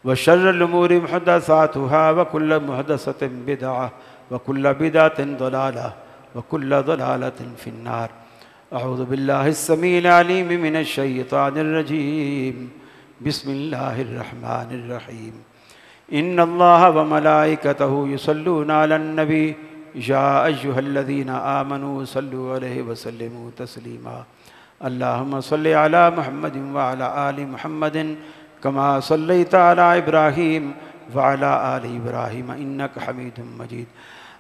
व शर्रल उमूरि मुहदसातुहा व कुल्लु मुहदसतिन बिदअह व कुल्लु बिदअतिन दलालह व कुल्लु दलालतिन फिन्नार। अऊज़ु बिल्लाहिस समीइल अलीम मिनश शैतानिर रजीम। बिस्मिल्लाहिर रहमानिर रहीम। इन्नल्लाह व मलाइकतहु युसल्लूना अलन नबी या अय्युहल्लज़ीना आमनू सल्लु अलैहि व सल्लिमू तस्लीमा। अल्लाहुम्मा सल्लि अला मुहम्मदिन व अला आलि मुहम्मदिन कमा सल्लैता अला इब्राहीम व अला आलि इब्राहीम इन्नका हमीदुम मजीद।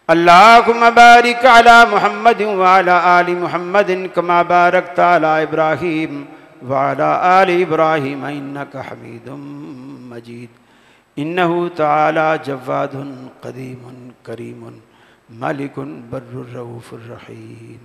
अल्लाहुम्मा बारिक अला मुहम्मदिन व अला आलि मुहम्मदिन कमा बारकता अला इब्राहीम व अला आलि इब्राहीम इन्नका हमीदुम मजीद। इन्नहु तआला जव्वादुन क़दीमुन करीमुन मालिकुन बर्रुर रऊफुर रहीम।